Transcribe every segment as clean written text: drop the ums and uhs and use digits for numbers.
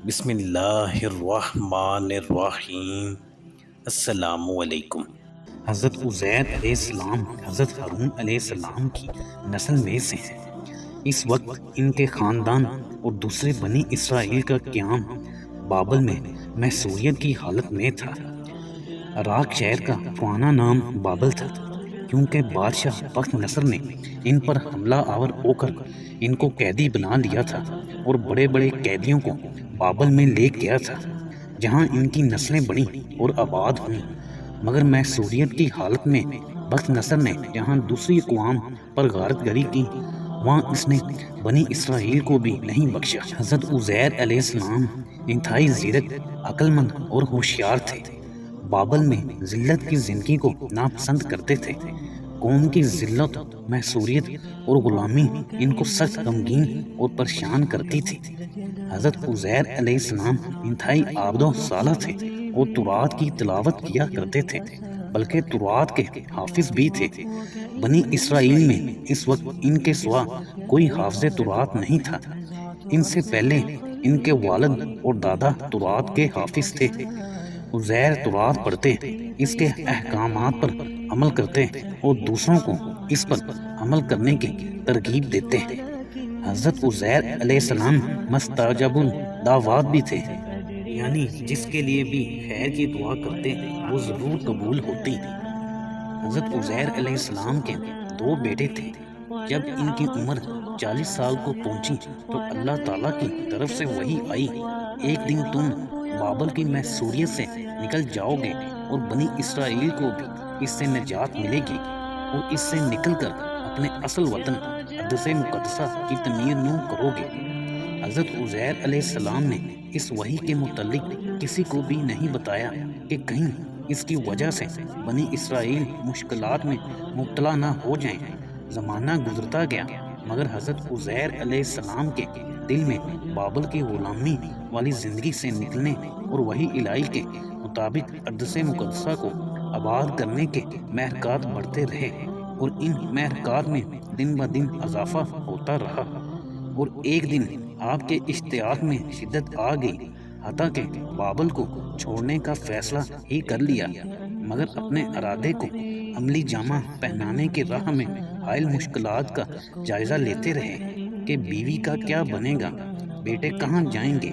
بسم اللہ الرحمن الرحیم۔ السلام علیکم۔ حضرت عزیر علیہ السلام حضرت ہارون علیہ السلام کی نسل میں سے ہیں۔ اس وقت ان کے خاندان اور دوسرے بنی اسرائیل کا قیام بابل میں محصوریت کی حالت میں تھا۔ عراق شہر کا پرانا نام بابل تھا، کیونکہ بادشاہ بخت نصر نے ان پر حملہ آور ہو کر ان کو قیدی بنا لیا تھا اور بڑے بڑے قیدیوں کو بابل میں لے گیا تھا، جہاں ان کی نسلیں بڑی اور آباد ہوں۔ مگر محصوریت کی حالت میں بخت نصر نے جہاں دوسری اقوام پر غارت گری کی، وہاں اس نے بنی اسرائیل کو بھی نہیں بخشا۔ حضرت عزیر علیہ السلام انتہائی زیرک، عقل مند اور ہوشیار تھے۔ بابل میں ذلت کی زندگی کو ناپسند کرتے تھے۔ قوم کی ذلت، محصوریت اور غلامی ان کو سخت غمگین اور پریشان کرتی تھی۔ حضرت عزیر علیہ السلام انتہائی عابد و صالح تھے اور تورات کی تلاوت کیا کرتے تھے، بلکہ تورات کے حافظ بھی تھے۔ بنی اسرائیل میں اس وقت ان کے سوا کوئی حافظ تورات نہیں تھا۔ ان سے پہلے ان کے والد اور دادا تورات کے حافظ تھے۔ عزیر تورات پڑھتے، اس کے احکامات پر عمل کرتے اور دوسروں کو اس پر عمل کرنے کی ترغیب دیتے ہیں۔ حضرت عزیر علیہ السلام مستجاب الدعوات بھی تھے، یعنی جس کے لیے بھی خیر کی دعا کرتے وہ ضرور قبول ہوتی۔ حضرت عزیر علیہ السلام کے 2 بیٹے تھے۔ جب ان کی عمر 40 سال کو پہنچی تو اللہ تعالیٰ کی طرف سے وحی آئی، ایک دن تم بابل کی محصوریت سے نکل جاؤ گے اور بنی اسرائیل کو بھی اس سے نجات ملے گی، اور اس سے نکل کر اپنے اصل وطن اقدس مقدسہ کی تعمیر یوں کرو گے۔ حضرت عزیر علیہ السلام نے اس وحی کے متعلق کسی کو بھی نہیں بتایا کہ کہیں اس کی وجہ سے بنی اسرائیل مشکلات میں مبتلا نہ ہو جائیں۔ زمانہ گزرتا گیا، مگر حضرت عزیر علیہ السلام کے دل میں بابل کی غلامی والی زندگی سے نکلنے اور وحی الہی کے مطابق اقدس مقدسہ کو آباد کرنے کے محرکات بڑھتے رہے، اور ان محرکات میں دن بدن اضافہ ہوتا رہا، اور ایک دن آپ کے اشتیاق میں شدت آ گئی، حتیٰ کہ بابل کو چھوڑنے کا فیصلہ ہی کر لیا، مگر اپنے ارادے کو عملی جامہ پہنانے کے راہ میں حائل مشکلات کا جائزہ لیتے رہے کہ بیوی کا کیا بنے گا، بیٹے کہاں جائیں گے،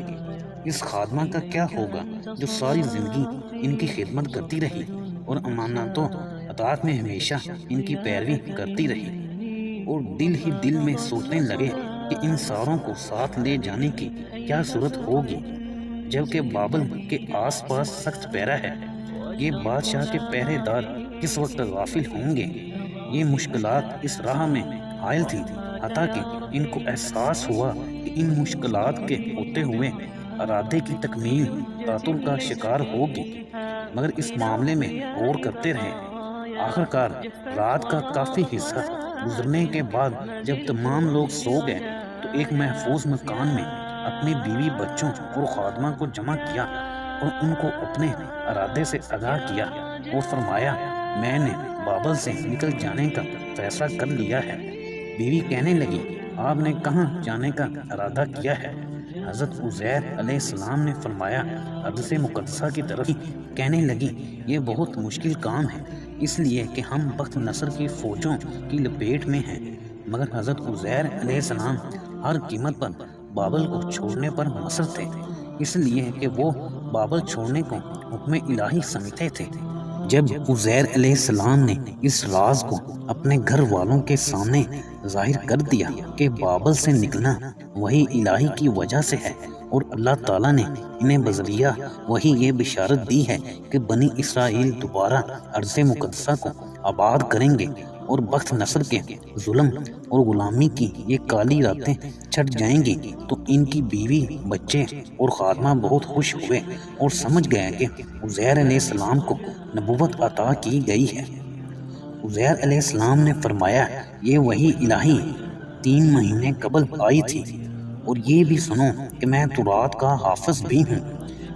اس خادمہ کا کیا ہوگا جو ساری زندگی ان کی خدمت کرتی رہی اور امانت و اطاعت میں ہمیشہ ان کی پیروی کرتی رہی، اور دل ہی دل میں سوچنے لگے کہ ان ساروں کو ساتھ لے جانے کی کیا صورت ہوگی، جبکہ بابل کے آس پاس سخت پہرا ہے۔ یہ بادشاہ کے پہرے دار کس وقت غافل ہوں گے؟ یہ مشکلات اس راہ میں حائل تھی، حتیٰ کہ ان کو احساس ہوا کہ ان مشکلات کے ہوتے ہوئے ارادے کی تکمیل تعطل کا شکار ہوگی، مگر اس معاملے میں غور کرتے رہے۔ آخرکار رات کا کافی حصہ گزرنے کے بعد جب تمام لوگ سو گئے تو ایک محفوظ مکان میں اپنی بیوی، بچوں اور خادمہ کو جمع کیا اور ان کو اپنے ارادے سے آگاہ کیا، اور فرمایا، میں نے بابل سے نکل جانے کا فیصلہ کر لیا ہے۔ بیوی کہنے لگی، آپ نے کہاں جانے کا ارادہ کیا ہے؟ حضرت عزیر علیہ السلام نے فرمایا، اقدس مقدسہ کی طرف۔ کہنے لگی، یہ بہت مشکل کام ہے، اس لیے کہ ہم بخت نصر کی فوجوں کی لپیٹ میں ہیں۔ مگر حضرت عزیر علیہ السلام ہر قیمت پر بابل کو چھوڑنے پر مصر تھے، اس لیے کہ وہ بابل چھوڑنے کو حکم الہی سمجھتے تھے۔ جب عزیر علیہ السلام نے اس راز کو اپنے گھر والوں کے سامنے ظاہر کر دیا کہ بابل سے نکلنا وحی الہی کی وجہ سے ہے، اور اللہ تعالیٰ نے انہیں بذریعہ وحی یہ بشارت دی ہے کہ بنی اسرائیل دوبارہ ارض مقدسہ کو آباد کریں گے اور بخت نصر کے ظلم اور غلامی کی یہ کالی راتیں چھٹ جائیں گی، تو ان کی بیوی، بچے اور خادمہ بہت خوش ہوئے اور سمجھ گئے کہ عزیر علیہ السلام کو نبوت عطا کی گئی ہے۔ عزیر علیہ السلام نے فرمایا، یہ وحی الہی 3 مہینے قبل آئی تھی، اور یہ بھی سنو کہ میں تورات کا حافظ بھی ہوں،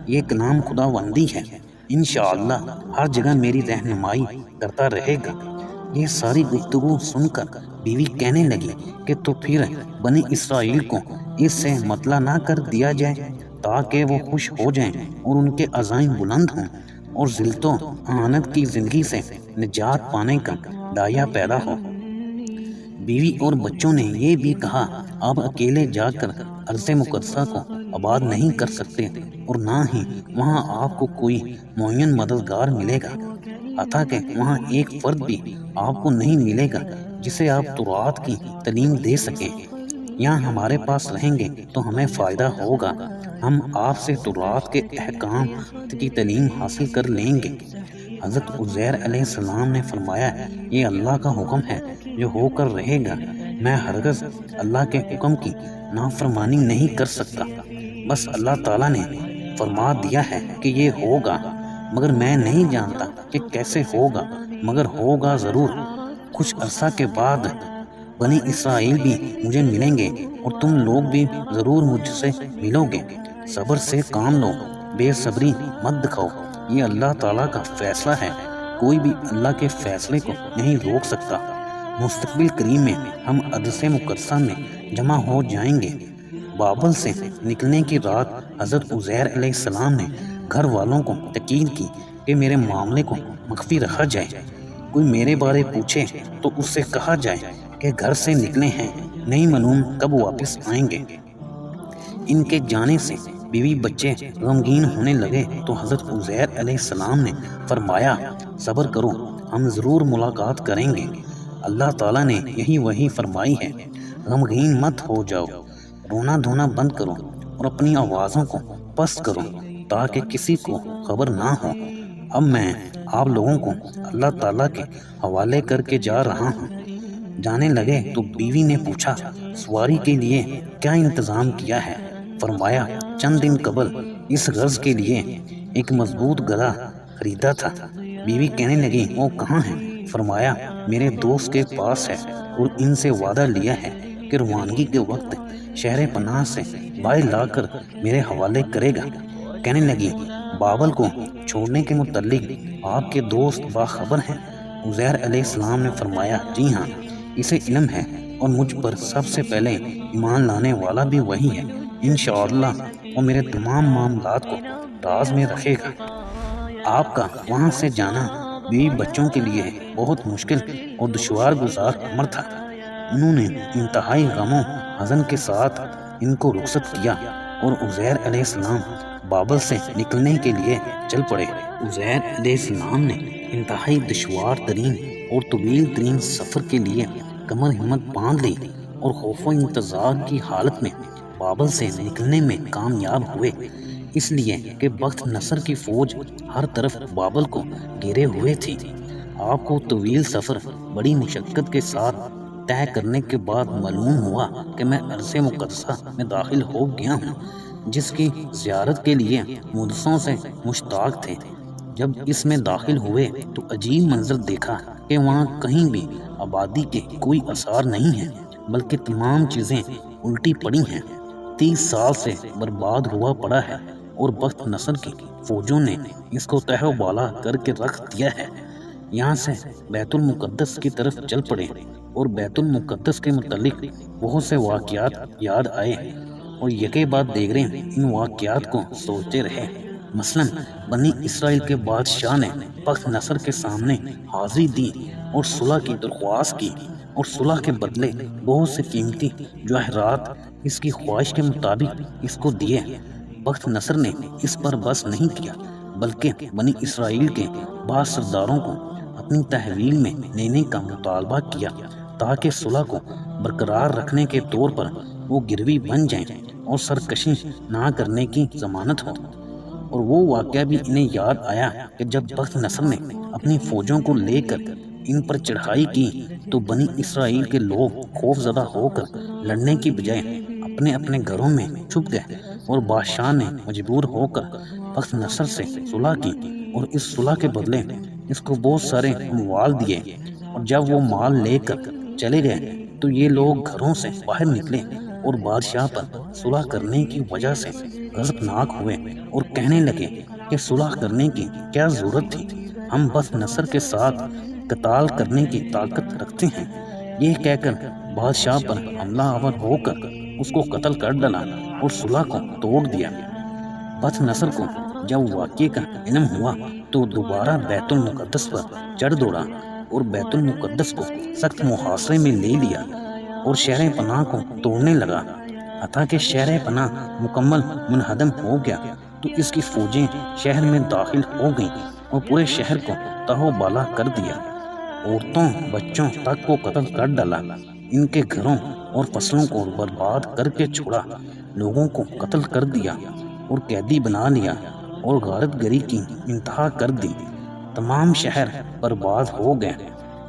یہ کلام خداوندی ہے، انشاءاللہ ہر جگہ میری رہنمائی کرتا رہے گا۔ یہ ساری گفتگو سن کر بیوی کہنے لگی کہ تو پھر بنی اسرائیل کو اس سے مطلع نہ کر دیا جائے، تاکہ وہ خوش ہو جائیں اور ان کے عزائم بلند ہوں اور ذلت و اہانت کی زندگی سے نجات پانے کا داعیہ پیدا ہو۔ بیوی اور بچوں نے یہ بھی کہا آپ اکیلے جا کر ارض مقدسہ کو آباد نہیں کر سکتے اور نہ ہی وہاں آپ کو کوئی معین مددگار ملے گا، حتیٰ کہ وہاں ایک فرد بھی آپ کو نہیں ملے گا جسے آپ تورات کی تعلیم دے سکیں۔ یہاں ہمارے پاس رہیں گے تو ہمیں فائدہ ہوگا، ہم آپ سے تورات کے احکام کی تعلیم حاصل کر لیں گے۔ حضرت عزیر علیہ السلام نے فرمایا یہ اللہ کا حکم ہے جو ہو کر رہے گا، میں ہرگز اللہ کے حکم کی نافرمانی نہیں کر سکتا، بس اللہ تعالیٰ نے فرما دیا ہے کہ یہ ہوگا، مگر میں نہیں جانتا کہ کیسے ہوگا، مگر ہوگا ضرور۔ کچھ عرصہ کے بعد بنی اسرائیل بھی مجھے ملیں گے اور تم لوگ بھی ضرور مجھ سے ملو گے۔ صبر سے کام لو، بے صبری مت دکھاؤ، یہ اللہ تعالیٰ کا فیصلہ ہے، کوئی بھی اللہ کے فیصلے کو نہیں روک سکتا۔ مستقبل قریب میں ہم ارض مقدسہ میں جمع ہو جائیں گے۔ بابل سے نکلنے کی رات حضرت عزیر علیہ السلام نے گھر والوں کو تاکید کی کہ میرے معاملے کو مخفی رکھا جائے، کوئی میرے بارے پوچھے تو اس سے کہا جائے کہ گھر سے نکلے ہیں، نہیں معلوم کب واپس آئیں گے۔ ان کے جانے سے بیوی بچے غمگین ہونے لگے تو حضرت عزیر علیہ السلام نے فرمایا صبر کرو، ہم ضرور ملاقات کریں گے۔ اللہ تعالیٰ نے یہی وحی فرمائی ہے، غمگین مت ہو جاؤ، رونا دھونا بند کرو اور اپنی آوازوں کو پست کرو تاکہ کسی کو خبر نہ ہو۔ اب میں آپ لوگوں کو اللہ تعالیٰ کے حوالے کر کے جا رہا ہوں۔ جانے لگے تو بیوی نے پوچھا سواری کے لیے کیا انتظام کیا ہے؟ فرمایا چند دن قبل اس غرض کے لیے ایک مضبوط گدھا خریدا تھا۔ بیوی کہنے لگی وہ کہاں ہے؟ فرمایا میرے دوست کے پاس ہے اور ان سے وعدہ لیا ہے کہ روانگی کے وقت شہر پناہ سے باہر لا کر میرے حوالے کرے گا۔ کہنے لگی بابل کو چھوڑنے کے متعلق آپ کے دوست باخبر ہیں؟ عزیر علیہ السلام نے فرمایا جی ہاں، اسے علم ہے اور مجھ پر سب سے پہلے ایمان لانے والا بھی وہی ہے، انشاءاللہ وہ میرے تمام معاملات کو راز میں رکھے گا۔ آپ کا وہاں سے جانا بیوی بچوں کے لیے بہت مشکل اور دشوار گزار امر تھا۔ انہوں نے انتہائی غم و حزن کے ساتھ ان کو رخصت کیا اور عزیر علیہ السلام بابل سے نکلنے کے لیے چل پڑے۔ عزیر علیہ السلام نے انتہائی دشوار ترین اور طویل ترین سفر کے لیے کمر ہمت باندھ لی اور خوف و انتظار کی حالت میں بابل سے نکلنے میں کامیاب ہوئے، اس لیے کہ بخت نصر کی فوج ہر طرف بابل کو گھیرے ہوئے تھی۔ آپ کو طویل سفر بڑی مشقت کے ساتھ طے کرنے کے بعد معلوم ہوا کہ میں ارض مقدسہ میں داخل ہو گیا ہوں، جس کی زیارت کے لیے مدتوں سے مشتاق تھے۔ جب اس میں داخل ہوئے تو عجیب منظر دیکھا کہ وہاں کہیں بھی آبادی کے کوئی آثار نہیں ہیں، بلکہ تمام چیزیں الٹی پڑی ہیں، 30 سال سے برباد ہوا پڑا ہے اور بخت نصر کی فوجوں نے اس کو تہہ و بالا کر کے رکھ دیا ہے۔ یہاں سے بیت المقدس کی طرف چل پڑے اور بیت المقدس کے متعلق بہت سے واقعات یاد آئے اور یکے بعد دیگرے ان واقعات کو سوچتے رہے۔ مثلاً بنی اسرائیل کے بادشاہ نے بخت نصر کے سامنے حاضری دی اور صلح کی درخواست کی اور صلح کے بدلے بہت سے قیمتی جواہرات اس کی خواہش کے مطابق اس کو دیے۔ بخت نصر نے اس پر بس نہیں کیا، بلکہ بنی اسرائیل کے بعض سرداروں کو اپنی تحویل میں لینے کا مطالبہ کیا تاکہ صلح کو برقرار رکھنے کے طور پر وہ گروی بن جائیں اور سرکشی نہ کرنے کی ضمانت ہو۔ اور وہ واقعہ بھی انہیں یاد آیا کہ جب بخت نصر نے اپنی فوجوں کو لے کر ان پر چڑھائی کی تو بنی اسرائیل کے لوگ خوف زدہ ہو کر لڑنے کی بجائے اپنے اپنے گھروں میں چھپ گئے اور بادشاہ نے مجبور ہو کر بخت نصر سے صلح کی اور اس صلح کے بدلے اس کو بہت سارے اموال دیے۔ اور جب وہ مال لے کر چلے گئے تو یہ لوگ گھروں سے باہر نکلے اور بادشاہ پر صلح کرنے کی وجہ سے غضبناک ہوئے اور کہنے لگے کہ صلح کرنے کی کیا ضرورت تھی، ہم بخت نصر کے ساتھ قتال کرنے کی طاقت رکھتے ہیں۔ یہ کہہ کر بادشاہ پر حملہ آور ہو کر اس کو قتل کر ڈالا اور صلح کو توڑ دیا۔ بت نصر کو جب واقعے کا علم ہوا تو دوبارہ بیت المقدس پر چڑھ دوڑا اور بیت المقدس کو سخت محاصرے میں لے لیا اور شہر پناہ کو توڑنے لگا۔ حتیٰ کہ شہر پناہ مکمل منہدم ہو گیا تو اس کی فوجیں شہر میں داخل ہو گئیں اور پورے شہر کو تہو بالا کر دیا۔ عورتوں بچوں تک کو قتل کر ڈالا، ان کے گھروں اور فصلوں کو برباد کر کے چھوڑا، لوگوں کو قتل کر دیا اور قیدی بنا لیا اور غارت گری کی انتہا کر دی۔ تمام شہر برباد ہو گئے،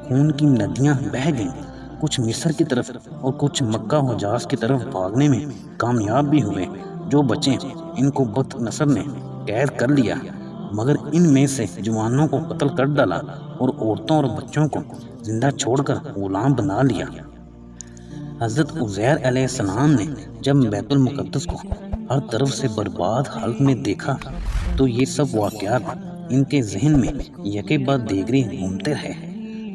خون کی ندیاں بہہ گئیں۔ کچھ مصر کی طرف اور کچھ مکہ حجاز کی طرف بھاگنے میں کامیاب بھی ہوئے۔ جو بچے ان کو بت نصر نے قید کر لیا، مگر ان میں سے جوانوں کو قتل کر ڈالا اور عورتوں اور بچوں کو زندہ چھوڑ کر غلام بنا لیا۔ حضرت عزیر علیہ السلام نے جب بیت المقدس کو ہر طرف سے برباد حالت میں دیکھا تو یہ سب واقعات ان کے ذہن میں یکے بعد دیگرے گھومتے رہے۔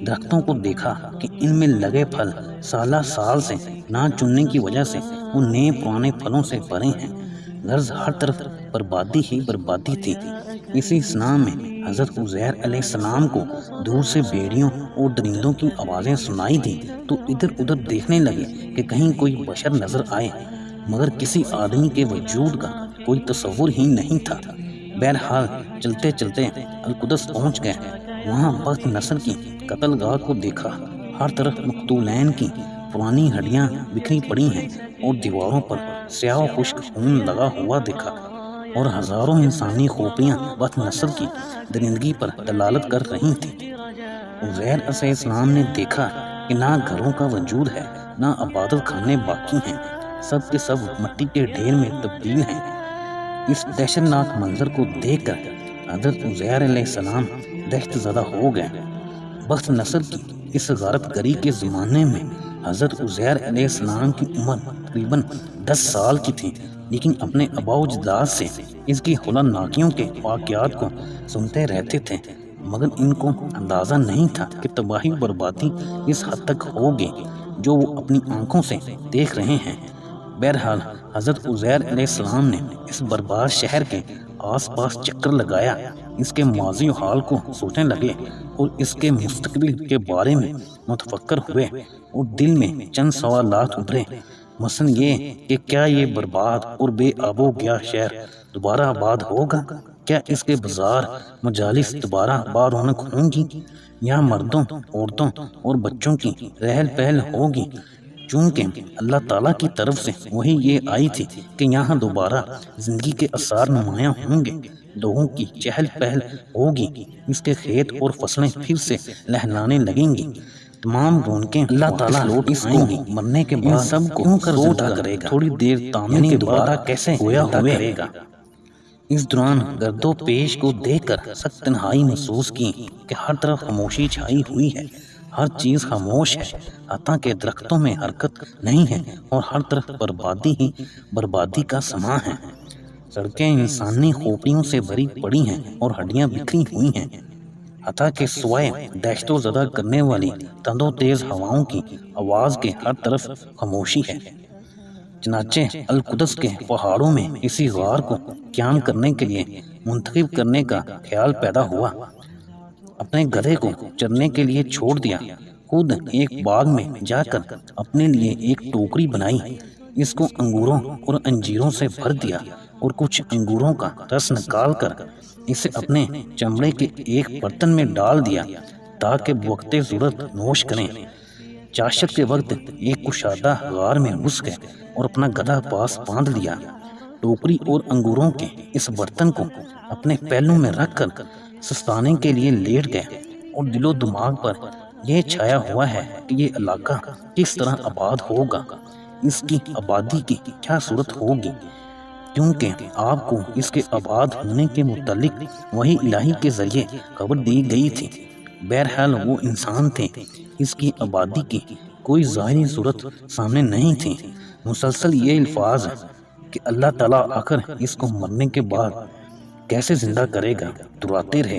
درختوں کو دیکھا کہ ان میں لگے پھل سالہ سال سے نہ چننے کی وجہ سے وہ نئے پرانے پھلوں سے بھرے ہیں۔ غرض ہر طرف بربادی ہی بربادی تھی۔ اسی اسلام میں حضرت عزیر علیہ السلام کو دور سے بھیڑیوں اور درندوں کی آوازیں سنائی دیں تو ادھر ادھر دیکھنے لگے کہ کہیں کوئی بشر نظر آئے، مگر کسی آدمی کے وجود کا کوئی تصور ہی نہیں تھا۔ بہرحال چلتے چلتے القدس پہنچ گئے۔ وہاں بت نصر کی قتل گاہ کو دیکھا۔ ہر طرف مقتولین کی پرانی ہڈیاں بکھری پڑی ہیں اور دیواروں پر سیاہ و خشک خون لگا ہوا دیکھا، اور ہزاروں انسانی کھوپڑیاں بت نصر کی درندگی پر دلالت کر رہی تھیں۔ عزیر علیہ السلام نے دیکھا کہ نہ گھروں کا وجود ہے، نہ عبادت خانے باقی ہیں، سب کے سب مٹی کے ڈھیر میں تبدیل ہیں۔ اس دہشتناک منظر کو دیکھ کر حضرت عزیر علیہ السلام دہشت زدہ ہو گئے۔ بت نصر کی اس غارت گری کے زمانے میں حضرت عزیر علیہ السلام کی عمر تقریباً 10 سال کی تھی، لیکن اپنے آباء و اجداد سے اس کی ہولناکیوں کے واقعات کو سنتے رہتے تھے، مگر ان کو اندازہ نہیں تھا کہ تباہی و بربادی اس حد تک ہوگی جو وہ اپنی آنکھوں سے دیکھ رہے ہیں۔ بہرحال حضرت عزیر علیہ السلام نے اس برباد شہر کے آس پاس چکر لگایا، اس کے ماضی و حال کو سوچنے لگے اور اس کے مستقبل کے بارے میں متفکر ہوئے، اور دل میں چند سوالات ابھرے، مثلا یہ کہ کیا یہ برباد اور بے آب و گیا شہر دوبارہ آباد ہوگا؟ کیا اس کے بازار مجالس دوبارہ بارونق ہوں گی؟ یا مردوں عورتوں اور بچوں کی رہل پہل ہوگی؟ چونکہ اللہ تعالیٰ کی طرف سے وہی یہ آئی تھی کہ یہاں دوبارہ زندگی کے آثار نمایاں ہوں گے، لوگوں کی چہل پہل ہوگی، اس کے کھیت اور فصلیں پھر سے لہلانے لگیں گی، تمام رونقیں اللہ تعالیٰ لوٹ آئیں گی۔ مرنے کے بعد سب کو کیوں کر زندہ کرے گا؟ تھوڑی دیر تامنے کے دوبارہ کیسے گویا کرے گا؟ اس دوران گرد و پیش کو دیکھ کر سخت تنہائی محسوس کی کہ ہر طرف خاموشی چھائی ہوئی ہے، ہر چیز خاموش ہے، حتیٰ کہ درختوں میں حرکت نہیں ہے اور ہر طرف بربادی ہی بربادی کا سماں ہے۔ سڑکیں انسانی کھوپڑیوں سے بھری پڑی ہیں اور ہڈیاں بکھری ہوئی ہیں، حتیٰ کہ سوائے دہشت و زدہ کرنے والی تند و تیز ہواؤں کی آواز کے ہر طرف خاموشی ہے۔ چنانچہ القدس کے پہاڑوں میں اسی غار کو قیام کرنے کے لیے منتخب کرنے کا خیال پیدا ہوا۔ اپنے گدھے کو چرنے کے لیے چھوڑ دیا، خود ایک باغ میں جا کر اپنے لیے ایک ٹوکری بنائی، اس کو انگوروں اور انجیروں سے بھر دیا اور کچھ انگوروں کا رس نکال کر اسے اپنے چمڑے کے ایک برتن میں ڈال دیا تاکہ بوقت ضرورت نوش کریں۔ چاشت کے وقت ایک کشادہ غار میں گھس گئے اور اپنا گدھا پاس باندھ لیا۔ ٹوکری اور انگوروں کے اس برتن کو اپنے پہلو میں رکھ کر سستانے کے لیے لیٹ گئے، اور دل و دماغ پر یہ چھایا ہوا ہے کہ یہ علاقہ کس طرح آباد ہوگا، اس کی آبادی کی کیا صورت ہوگی، کیونکہ آپ کو اس کے آباد ہونے کے متعلق وحی الہی کے ذریعے خبر دی گئی تھی۔ بہرحال وہ انسان تھے، اس کی آبادی کی کوئی ظاہری صورت سامنے نہیں تھی۔ مسلسل یہ الفاظ کہ اللہ تعالیٰ آخر اس کو مرنے کے بعد کیسے زندہ کرے گا دہراتے رہے۔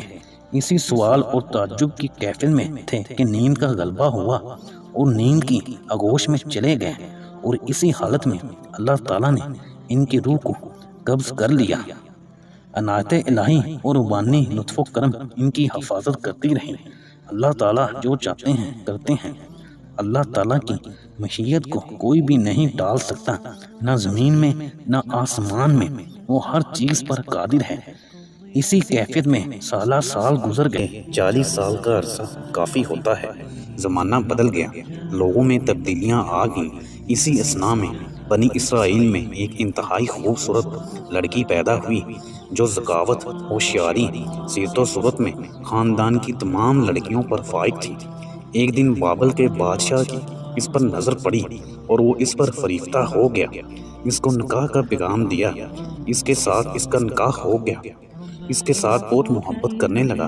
اسی سوال اور تعجب کی کیفیت میں تھے کہ نیند کا غلبہ ہوا اور نیند کی آغوش میں چلے گئے، اور اسی حالت میں اللہ تعالیٰ نے ان کی روح کو قبض کر لیا۔ عنایت الہی اور ربانی لطف و کرم ان کی حفاظت کرتی رہے۔ اللہ تعالیٰ جو چاہتے ہیں کرتے ہیں۔ اللہ تعالیٰ کی مشیت کو کوئی بھی نہیں ٹال سکتا، نہ زمین میں نہ آسمان میں، وہ ہر چیز پر قادر ہے۔ اسی کیفیت میں سالہ سال گزر گئے۔ 40 سال کا عرصہ کافی ہوتا ہے۔ زمانہ بدل گیا، لوگوں میں تبدیلیاں آ گئیں۔ اسی اثنا میں بنی اسرائیل میں ایک انتہائی خوبصورت لڑکی پیدا ہوئی جو ذکاوت، ہوشیاری، سیرت و صورت میں خاندان کی تمام لڑکیوں پر فائق تھی۔ ایک دن بابل کے بادشاہ کی اس پر نظر پڑی اور وہ اس پر فریفتہ ہو گیا۔ اس کو نکاح کا پیغام دیا، اس کے ساتھ اس کا نکاح ہو گیا، اس کے ساتھ بہت محبت کرنے لگا۔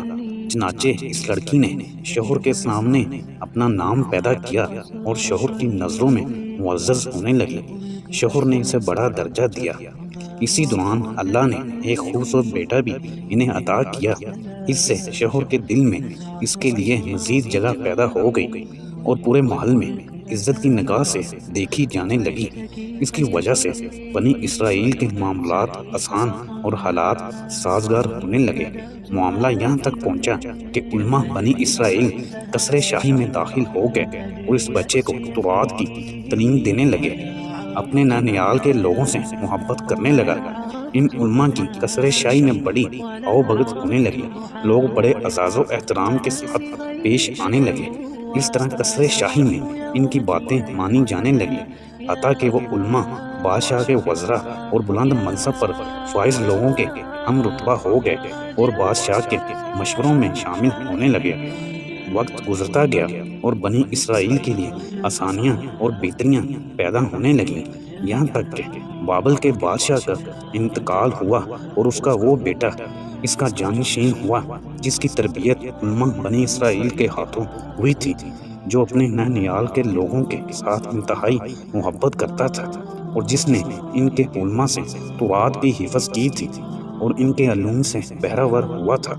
چنانچہ اس لڑکی نے شوہر کے سامنے اپنا نام پیدا کیا اور شوہر کی نظروں میں معزز ہونے لگی۔ شوہر نے اسے بڑا درجہ دیا۔ اسی دوران اللہ نے ایک خوبصورت بیٹا بھی انہیں عطا کیا۔ اس سے شوہر کے دل میں اس کے لیے مزید جگہ پیدا ہو گئی اور پورے محل میں عزت کی نگاہ سے دیکھی جانے لگی۔ اس کی وجہ سے بنی اسرائیل کے معاملات آسان اور حالات سازگار ہونے لگے۔ معاملہ یہاں تک پہنچا کہ علماء بنی اسرائیل قصر شاہی میں داخل ہو گئے اور اس بچے کو تورات کی تعلیم دینے لگے۔ اپنے نانیال کے لوگوں سے محبت کرنے لگا۔ ان علماء کی قصر شاہی میں بڑی آؤ بھگت ہونے لگی۔ لوگ بڑے اعزاز و احترام کے ساتھ پیش آنے لگے۔ اس طرح قصر شاہی میں ان کی باتیں مانی جانے لگی، حتیٰ کہ وہ علماء بادشاہ کے وزراء اور بلند منصب پر فائز لوگوں کے ہم رتبہ ہو گئے اور بادشاہ کے مشوروں میں شامل ہونے لگے۔ وقت گزرتا گیا اور بنی اسرائیل کے لیے آسانیاں اور بہتریاں پیدا ہونے لگیں، یہاں تک کہ بابل کے بادشاہ کا انتقال ہوا اور اس کا وہ بیٹا اس کا جانشین ہوا جس کی تربیت علماء بنی اسرائیل کے ہاتھوں ہوئی تھی، جو اپنے نانیال کے لوگوں کے ساتھ انتہائی محبت کرتا تھا اور جس نے ان کے علماء سے تورات بھی حفظ کی تھی اور ان کے علوم سے بہرہ ور ہوا تھا۔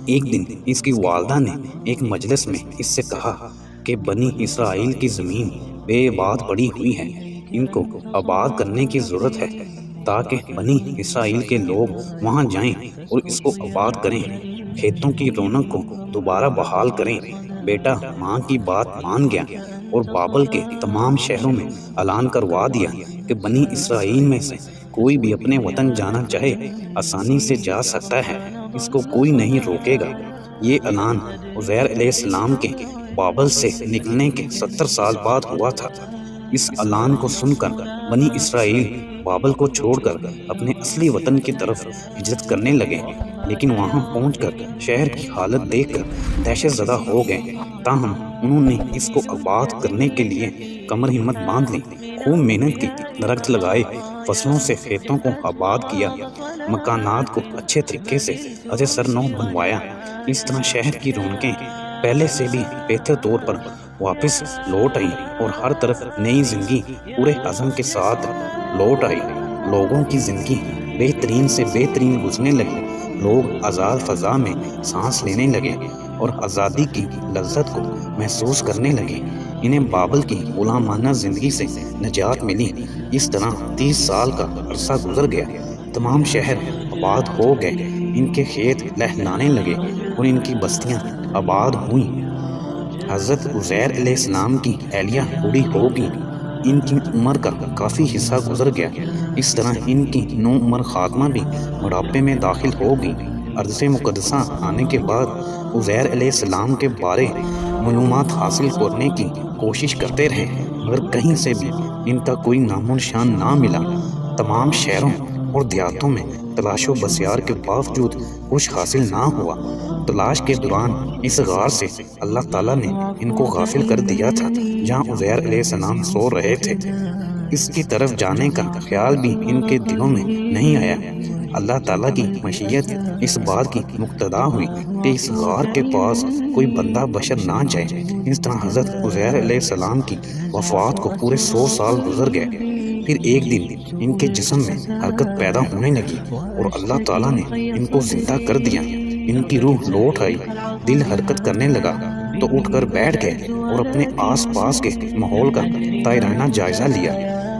ایک دن اس کی والدہ نے ایک مجلس میں اس سے کہا کہ بنی اسرائیل کی زمین بے آباد پڑی ہوئی ہے، ان کو آباد کرنے کی ضرورت ہے تاکہ بنی اسرائیل کے لوگ وہاں جائیں اور اس کو آباد کریں، کھیتوں کی رونق کو دوبارہ بحال کریں۔ بیٹا ماں کی بات مان گیا اور بابل کے تمام شہروں میں اعلان کروا دیا کہ بنی اسرائیل میں سے کوئی بھی اپنے وطن جانا چاہے آسانی سے جا سکتا ہے، اس کو کوئی نہیں روکے گا۔ یہ اعلان عزیر علیہ السلام کے بابل سے نکلنے کے 70 سال بعد ہوا تھا۔ اس اعلان کو سن کر بنی اسرائیل بابل کو چھوڑ کر اپنے اصلی وطن کی طرف ہجرت کرنے لگے، لیکن وہاں پہنچ کر شہر کی حالت دیکھ کر دہشت زدہ ہو گئے۔ تاہم انہوں نے اس کو آباد کرنے کے لیے کمر ہمت باندھ لی، خوب محنت کی، درخت لگائے، فصلوں سے کھیتوں کو آباد کیا، مکانات کو اچھے طریقے سے ازے سر نو بنوایا۔ اس طرح شہر کی رونقیں پہلے سے بھی بہتر طور پر واپس لوٹ آئی اور ہر طرف نئی زندگی پورے عزم کے ساتھ لوٹ آئی۔ لوگوں کی زندگی بہترین سے بہترین گزرنے لگی، لوگ آزاد فضا میں سانس لینے لگے اور آزادی کی لذت کو محسوس کرنے لگے۔ انہیں بابل کی غلامانہ زندگی سے نجات ملی۔ اس طرح 30 سال کا عرصہ گزر گیا، تمام شہر آباد ہو گئے، ان کے کھیت لہلانے لگے اور ان کی بستیاں آباد ہوئیں۔ حضرت عزیر علیہ السلام کی اہلیہ بوڑھی ہو گئی، ان کی عمر کا کافی حصہ گزر گیا۔ اس طرح ان کی نو عمر خاتمہ بھی بڑھاپے میں داخل ہو گئی۔ ارض مقدسہ آنے کے بعد عزیر علیہ السلام کے بارے معلومات حاصل کرنے کی کوشش کرتے رہے، مگر کہیں سے بھی ان کا کوئی نام و نشان نہ ملا۔ تمام شہروں اور دیہاتوں میں تلاش و بسیار کے باوجود کچھ حاصل نہ ہوا۔ تلاش کے دوران اس غار سے اللہ تعالیٰ نے ان کو غافل کر دیا تھا جہاں عزیر علیہ السلام سو رہے تھے۔ اس کی طرف جانے کا خیال بھی ان کے دلوں میں نہیں آیا۔ اللہ تعالیٰ کی مشیت اس بات کی مقتضا ہوئی کہ اس غار کے پاس کوئی بندہ بشر نہ جائے۔ اس طرح حضرت عزیر علیہ السلام کی وفات کو پورے 100 سال گزر گئے۔ پھر ایک دن ان کے جسم میں حرکت پیدا ہونے لگی اور اللہ تعالیٰ نے ان کو زندہ کر دیا۔ ان کی روح لوٹ آئی، دل حرکت کرنے لگا تو اٹھ کر بیٹھ گئے اور اپنے آس پاس کے ماحول کا طائرانہ جائزہ لیا۔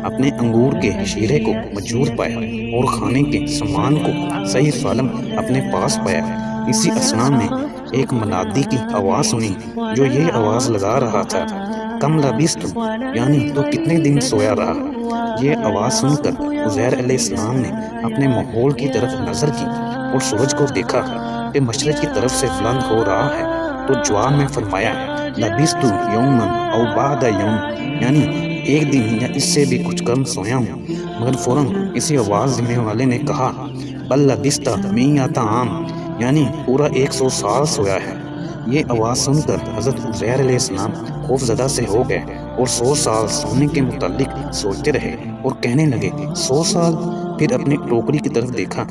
اپنے انگور کے شیرے کو موجود پایا اور کھانے کے سامان کو صحیح سالم اپنے پاس پایا۔ اسی اثناء میں ایک منادی کی آواز سنی جو یہ آواز لگا رہا تھا، کم لبثتم، یعنی تو کتنے دن سویا رہا۔ یہ آواز سن کر عزیر علیہ السلام نے اپنے ماحول کی طرف نظر کی اور سورج کو دیکھا کہ مشرق کی طرف سے بلند ہو رہا ہے، تو جواب میں فرمایا لبثت یوما او بعد یوم، یعنی ایک دن یا اس سے بھی کچھ کم سویا ہوں۔ مگر فوراً اسی آواز دینے والے نے کہا بل لبثت مئۃ عام، یعنی پورا 100 سال سویا ہے۔ یہ آواز سن کر حضرت عزیر علیہ السلام خوف زدہ سے ہو گئے اور 100 سال سونے کے متعلق سوچتے رہے اور کہنے لگے 100 سال؟ پھر اپنی ٹوکری کی طرف دیکھا،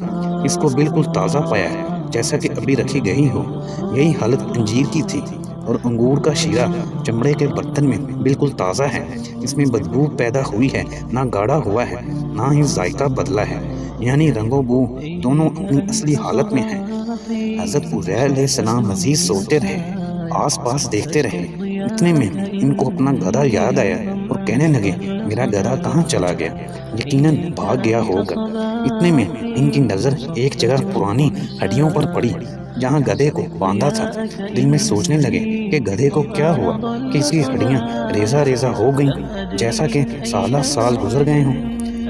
اس کو بالکل تازہ پایا ہے جیسا کہ ابھی رکھی گئی ہو۔ یہی حالت انجیر کی تھی، اور انگور کا شیرہ چمڑے کے برتن میں بالکل تازہ ہے، اس میں بدبو پیدا ہوئی ہے، نہ گاڑھا ہوا ہے نہ ہی ذائقہ بدلا ہے، یعنی رنگ و بو دونوں اپنی اصلی حالت میں ہیں۔ حضرت عزیر علیہ السلام مزید سوچتے رہے، آس پاس دیکھتے رہے۔ اتنے میں ان کو اپنا گدھا یاد آیا اور کہنے لگے میرا گدھا کہاں چلا گیا؟ یقیناً بھاگ گیا ہوگا۔ اتنے میں ان کی نظر ایک جگہ پرانی ہڈیوں پر پڑی جہاں گدھے کو باندھا تھا۔ دل میں سوچنے لگے کہ گدھے کو کیا ہوا کہ اس کی ہڈیاں ریزہ ریزہ ہو گئیں جیسا کہ سالہ سال گزر گئے ہوں۔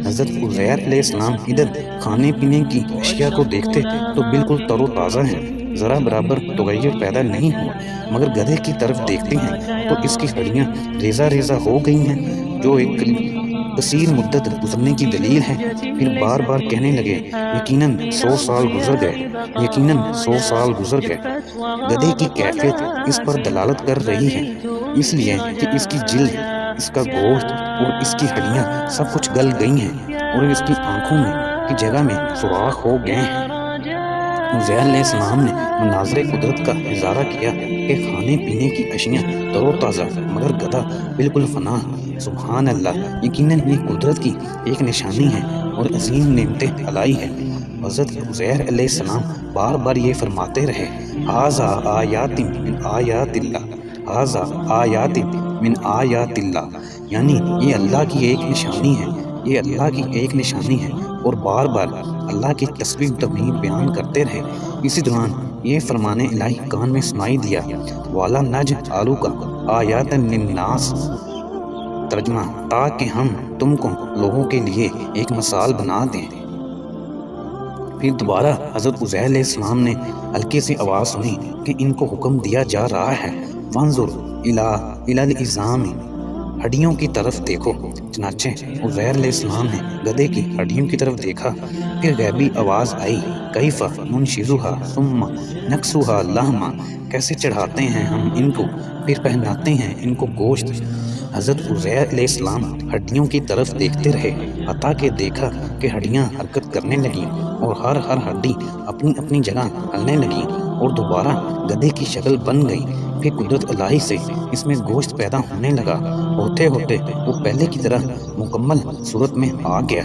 حضرت عزیر علیہ السلام ادھر کھانے پینے کی اشیاء کو دیکھتے تو بالکل تر و تازہ ہیں، ذرا برابر تغیر پیدا نہیں ہوا، مگر گدھے کی طرف دیکھتے ہیں تو اس کی ہڈیاں ریزہ ریزہ ہو گئی ہیں، جو ایک کثیر مدت گزرنے کی دلیل ہے۔ پھر بار بار کہنے لگے یقیناً 100 سال گزر گئے، یقیناً 100 سال گزر گئے۔ گدھے کی کیفیت اس پر دلالت کر رہی ہے، اس لیے کہ اس کی جلد، اس کا گوشت اور اس کی ہڈیاں سب کچھ گل گئی ہیں اور اس کی آنکھوں میں کی جگہ میں سوراخ ہو گئے ہیں۔ عزیر علیہ السلام نے مناظر قدرت کا نظارہ کیا کہ کھانے پینے کی اشیاء تر و تازہ مگر گدھا بالکل فنا۔ سبحان اللہ، یقیناً یہ قدرت کی ایک نشانی ہے اور عظیم نعمت الہی ہے۔ حضرت عزیر علیہ السلام بار بار یہ فرماتے رہے ھذا آیات من آیات اللہ، ھذا آیات من آیات اللہ، یعنی یہ اللہ کی ایک نشانی ہے، یہ اللہ کی ایک نشانی ہے، اور بار بار اللہ کی تسبیح تمجید بیان کرتے رہے۔ اسی دوران یہ فرمان الہی کان میں سنائی دیا والا نجعلک آیات للناس، ترجمہ تاکہ ہم تم کو لوگوں کے لیے ایک مثال بنا دیں۔ پھر دوبارہ حضرت عزیر علیہ السلام نے ہلکی سی آواز سنی کہ ان کو حکم دیا جا رہا ہے وانظر الی العظام، ہڈیوں کی طرف دیکھو۔ چنانچہ عزیر علیہ السلام نے گدھے کی ہڈیوں کی طرف دیکھا۔ پھر غیبی آواز آئی کیف ننشزھا ثم نکسوھا لحما، کیسے چڑھاتے ہیں ہم ان کو پھر پہناتے ہیں ان کو گوشت۔ حضرت عزیر علیہ السلام ہڈیوں کی طرف دیکھتے رہے حتیٰ کہ دیکھا کہ ہڈیاں حرکت کرنے لگیں اور ہر ہڈی اپنی اپنی جگہ ہلنے لگی اور دوبارہ گدھے کی شکل بن گئی۔ پھر قدرت الہی سے اس میں گوشت پیدا ہونے لگا، ہوتے ہوتے وہ پہلے کی طرح مکمل صورت میں آ گیا۔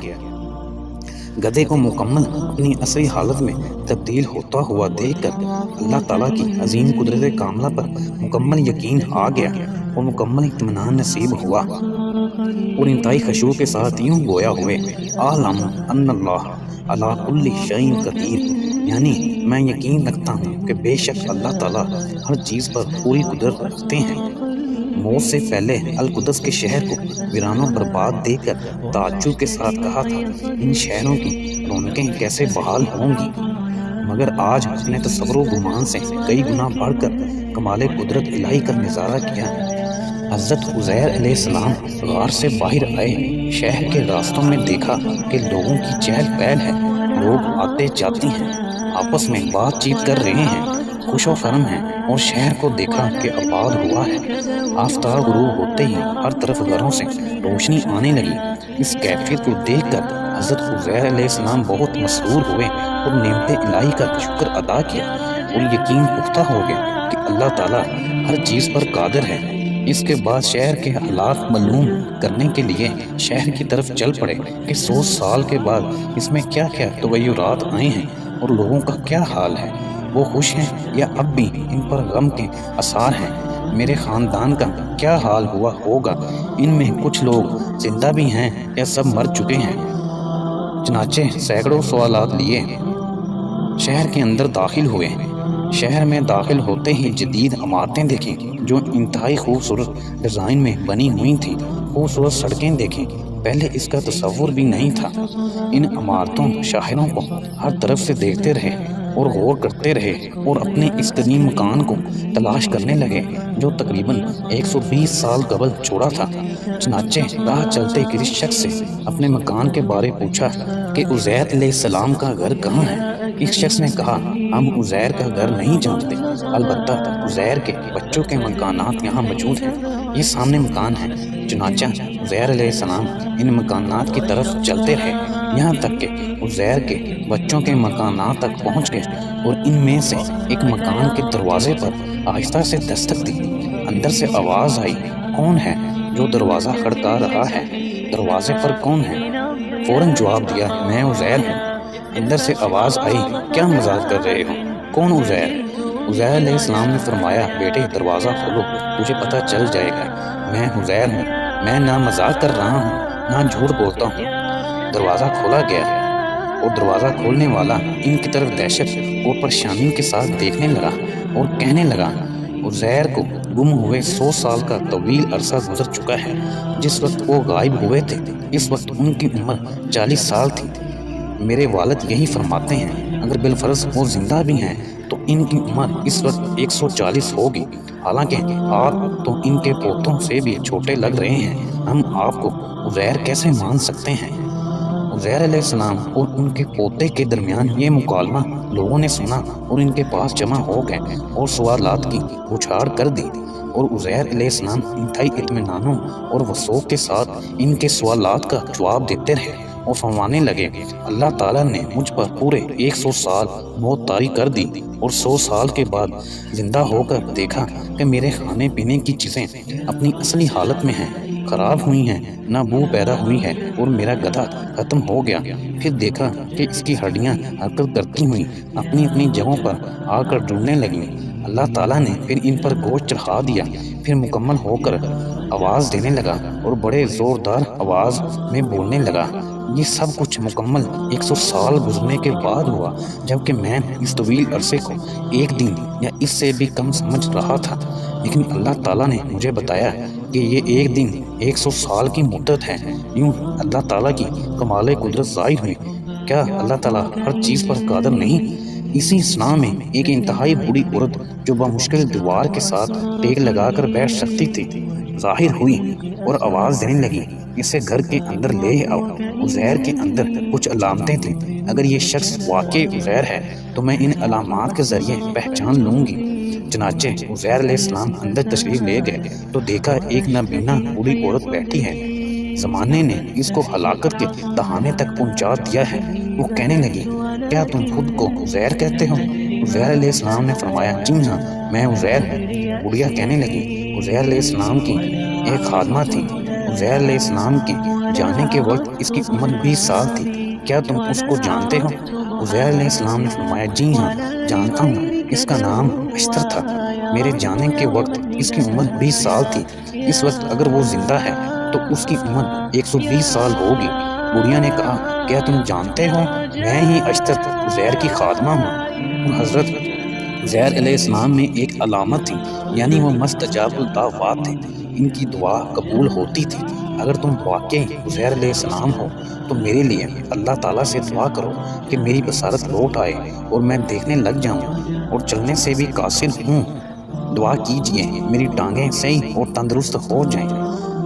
گدھے کو مکمل اپنی اصلی حالت میں تبدیل ہوتا ہوا دیکھ کر اللہ تعالیٰ کی عظیم قدرت کاملہ پر مکمل یقین آ گیا اور مکمل اطمینان نصیب ہوا، اور انتہائی خشوع کے ساتھ یوں گویا ہوئے اعلم ان اللہ علی کل شیء قدیر، یعنی میں یقین رکھتا ہوں کہ بے شک اللہ تعالیٰ ہر چیز پر پوری قدرت رکھتے ہیں۔ موت سے پہلے القدس کے شہر کو ویران و برباد دیکھ کر تعجب کے ساتھ کہا تھا ان شہروں کی رونقیں کیسے بحال ہوں گی، مگر آج اپنے تصور و گمان سے کئی گنا بڑھ کر کمال قدرت الہی کا نظارہ کیا۔ حضرت عزیر علیہ السلام غار سے باہر آئے، شہر کے راستوں میں دیکھا کہ لوگوں کی چہل پہل ہے، لوگ آتے جاتے ہیں، آپس میں بات چیت کر رہے ہیں، خوش و خرم ہیں، اور شہر کو دیکھا کہ آباد ہوا ہے۔ آفتاب غروب ہوتے ہی ہر طرف گھروں سے روشنی آنے لگی۔ اس کیفیت کو دیکھ کر حضرت عزیر علیہ السلام بہت مسرور ہوئے اور نعمت الہی کا شکر ادا کیا اور یقین پختہ ہو گیا کہ اللہ تعالیٰ ہر چیز پر قادر ہے۔ اس کے بعد شہر کے حالات معلوم کرنے کے لیے شہر کی طرف چل پڑے کہ 100 سال کے بعد اس میں کیا کیا تغیرات آئے ہیں اور لوگوں کا کیا حال ہے، وہ خوش ہیں یا اب بھی ان پر غم کے آثار ہیں، میرے خاندان کا کیا حال ہوا ہوگا۔ ان میں کچھ لوگ زندہ بھی ہیں یا سب مر چکے ہیں؟ چنانچہ سینکڑوں سوالات لیے شہر کے اندر داخل ہوئے۔ شہر میں داخل ہوتے ہی جدید عمارتیں دیکھیں جو انتہائی خوبصورت ڈیزائن میں بنی ہوئی تھیں۔ خوبصورت سڑکیں دیکھیں، پہلے اس کا تصور بھی نہیں تھا۔ ان عمارتوں شاہروں کو ہر طرف سے دیکھتے رہے اور غور کرتے رہے اور اپنے اس قدیم مکان کو تلاش کرنے لگے جو تقریباً 120 سال قبل چھوڑا تھا۔ چنانچہ راہ چلتے کسی شخص سے اپنے مکان کے بارے پوچھا کہ عزیر علیہ السلام کا گھر کہاں ہے؟ اس شخص نے کہا، ہم عزیر کا گھر نہیں جانتے، البتہ عزیر کے بچوں کے مکانات یہاں موجود ہیں، یہ سامنے مکان ہے۔ چنانچہ عزیر علیہ السلام ان مکانات کی طرف چلتے رہے یہاں تک کہ عزیر کے بچوں کے مکانات تک پہنچ گئے اور ان میں سے ایک مکان کے دروازے پر آہستہ سے دستک دی۔ اندر سے آواز آئی، کون ہے جو دروازہ کھڑکا رہا ہے؟ دروازے پر کون ہے؟ فوراً جواب دیا، میں عزیر ہوں۔ اندر سے آواز آئی، کیا مذاق کر رہے ہو؟ کون عزیر؟ عزیر علیہ السلام نے فرمایا، بیٹے دروازہ کھولو، تجھے پتہ چل جائے گا میں عزیر ہوں، میں نہ مذاق کر رہا ہوں نہ جھوٹ بولتا ہوں۔ دروازہ کھولا گیا اور دروازہ کھولنے والا ان کی طرف دہشت اور پریشانی کے ساتھ دیکھنے لگا اور کہنے لگا، عزیر کو گم ہوئے 100 سال کا طویل عرصہ گزر چکا ہے۔ جس وقت وہ غائب ہوئے تھے اس وقت ان کی عمر 40 سال تھی۔ میرے والد یہی فرماتے ہیں، اگر بالفرض وہ زندہ بھی ہیں تو ان کی عمر اس وقت 140 ہوگی، حالانکہ آپ تو ان کے پوتوں سے بھی چھوٹے لگ رہے ہیں۔ ہم آپ کو عزیر کیسے مان سکتے ہیں؟ عزیر علیہ السلام اور ان کے پوتے کے درمیان یہ مکالمہ لوگوں نے سنا اور ان کے پاس جمع ہو گئے اور سوالات کی بچھاڑ کر دی، اور عزیر علیہ السلام انتہائی اطمینانوں اور وثوق کے ساتھ ان کے سوالات کا جواب دیتے رہے اور فرمانے لگے، اللہ تعالیٰ نے مجھ پر پورے 100 سال موت طاری کر دی اور 100 سال کے بعد زندہ ہو کر دیکھا کہ میرے کھانے پینے کی چیزیں اپنی اصلی حالت میں ہیں، خراب ہوئی ہیں، نہ بو پیدا ہوئی ہے، اور میرا گدھا ختم ہو گیا۔ پھر دیکھا کہ اس کی ہڈیاں حرکت کرتی ہوئی اپنی اپنی جگہوں پر آ کر جڑنے لگیں۔ اللہ تعالیٰ نے پھر ان پر گوشت چڑھا دیا، پھر مکمل ہو کر آواز دینے لگا اور بڑے زوردار آواز میں بولنے لگا۔ یہ سب کچھ مکمل 100 سال گزرنے کے بعد ہوا، جبکہ میں اس طویل عرصے کو ایک دن یا اس سے بھی کم سمجھ رہا تھا، لیکن اللہ تعالیٰ نے مجھے بتایا کہ یہ ایک دن 100 سال کی مدت ہے۔ یوں اللہ تعالیٰ کی کمال قدرت ظاہر ہوئی۔ کیا اللہ تعالیٰ ہر چیز پر قادر نہیں؟ اسی اسنا میں ایک انتہائی بوڑھی عورت جو بمشکل دیوار کے ساتھ ٹیک لگا کر بیٹھ سکتی تھی ظاہر ہوئی اور آواز دینے لگی، اسے گھر کے اندر لے آؤ۔ عزیر کے اندر کچھ علامتیں تھیں، اگر یہ شخص واقعی عزیر ہے تو میں ان علامات کے ذریعے پہچان لوں گی۔ چنانچہ عزیر علیہ السلام اندر تشریف لے گئے تو دیکھا ایک نابینا بوڑھی عورت بیٹھی ہے۔ زمانے نے اس کو ہلاکت کے دہانے تک پہنچا دیا ہے۔ وہ کہنے لگی، کیا تم خود کو عزیر کہتے ہو؟ عزیر علیہ السلام نے فرمایا، جی ہاں میں عزیر ہوں۔ بڑھیا کہنے لگی، عزیر علیہ السلام کی ایک خادمہ تھی، عزیر علیہ السلام کے جانے کے وقت اس کی عمر 20 سال تھی، کیا تم اس کو جانتے ہو؟ عزیر علیہ السلام نے فرمایا، جی ہاں جانتا ہوں، اس کا نام اشتر تھا، میرے جانے کے وقت اس کی عمر 20 سال تھی، اس وقت اگر وہ زندہ ہے تو اس کی عمر 120 سال ہوگی۔ بڑھیا نے کہا، کیا تم جانتے ہو میں ہی اشتر عزیر کی خادمہ ہوں؟ حضرت عزیر علیہ السلام میں ایک علامت تھی، یعنی وہ مستجاب الدعوات تھے، ان کی دعا قبول ہوتی تھی۔ اگر تم واقعی عزیر علیہ السلام ہو تو میرے لیے اللہ تعالیٰ سے دعا کرو کہ میری بصارت لوٹ آئے اور میں دیکھنے لگ جاؤں اور چلنے سے بھی قاصر ہوں۔ دعا کیجئے میری ٹانگیں صحیح اور تندرست ہو جائیں۔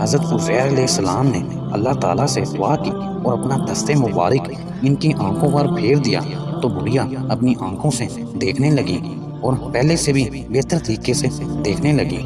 حضرت عزیر علیہ السلام نے اللہ تعالیٰ سے دعا کی اور اپنا دست مبارک ان کی آنکھوں پر پھیر دیا تو بڑھیا اپنی آنکھوں سے دیکھنے لگی اور پہلے سے بھی بہتر طریقے سے دیکھنے لگی،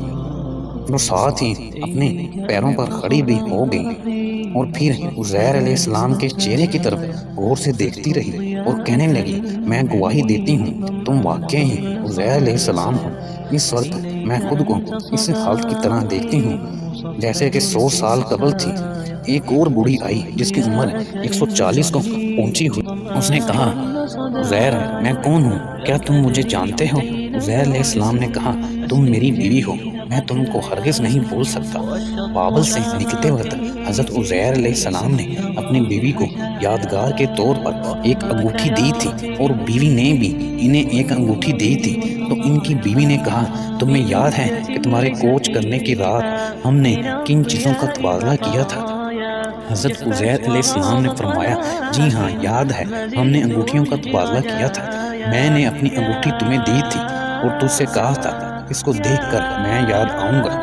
اور ساتھ ہی اپنے پیروں پر کھڑی بھی ہو گئی، اور پھر عزیر علیہ السلام کے چہرے کی طرف غور سے دیکھتی رہی اور کہنے لگی، میں گواہی دیتی ہوں تم واقعی عزیر علیہ السلام ہو۔ اس وقت میں خود کو اس حالت کی طرح دیکھتی ہوں جیسے کہ 100 سال قبل تھی۔ ایک اور بوڑھی آئی جس کی عمر 140 کو پہنچی ہوئی، اس نے کہا، عزیر میں کون ہوں؟ کیا تم مجھے جانتے ہو؟ عزیر علیہ السلام نے کہا تم میری بیوی ہو، میں تم کو ہرگز نہیں بھول سکتا۔ بابل سے نکلتے وقت حضرت عزیر علیہ السلام نے اپنی بیوی کو یادگار کے طور پر ایک انگوٹھی دی تھی اور بیوی نے بھی انہیں ایک انگوٹھی دی تھی۔ تو ان کی بیوی نے کہا تمہیں یاد ہے کہ تمہارے کوچ کرنے کی رات ہم نے کن چیزوں کا تبادلہ کیا تھا؟ حضرت عزیر علیہ السلام نے فرمایا جی ہاں یاد ہے، ہم نے انگوٹھیوں کا تبادلہ کیا تھا۔ میں نے اپنی انگوٹھی تمہیں دی تھی اور تجھ سے کہا تھا اس کو دیکھ کر میں یاد آؤں گا،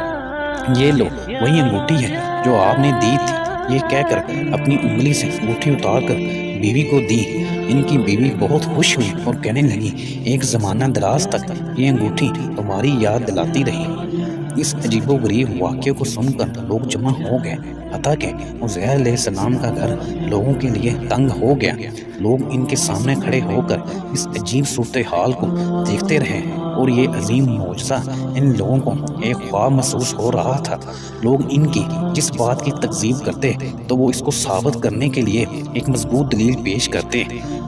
یہ لو وہی انگوٹھی ہے جو آپ نے دی تھی۔ یہ کہہ کر اپنی انگلی سے انگوٹھی اتار کر بیوی کو دی۔ ان کی بیوی بہت خوش ہوئی اور کہنے لگی ایک زمانہ دراز تک یہ انگوٹھی تمہاری یاد دلاتی رہی۔ اس عجیب و غریب واقعے کو سن کر لوگ جمع ہو گئے، حتیٰ کہ عزیر علیہ السلام کا گھر لوگوں کے لیے تنگ ہو گیا۔ لوگ ان کے سامنے کھڑے ہو کر اس عجیب صورتحال کو دیکھتے رہے اور یہ عظیم معجزہ ان لوگوں کو ایک خواب محسوس ہو رہا تھا۔ لوگ ان کی جس بات کی تکذیب کرتے تو وہ اس کو ثابت کرنے کے لیے ایک مضبوط دلیل پیش کرتے۔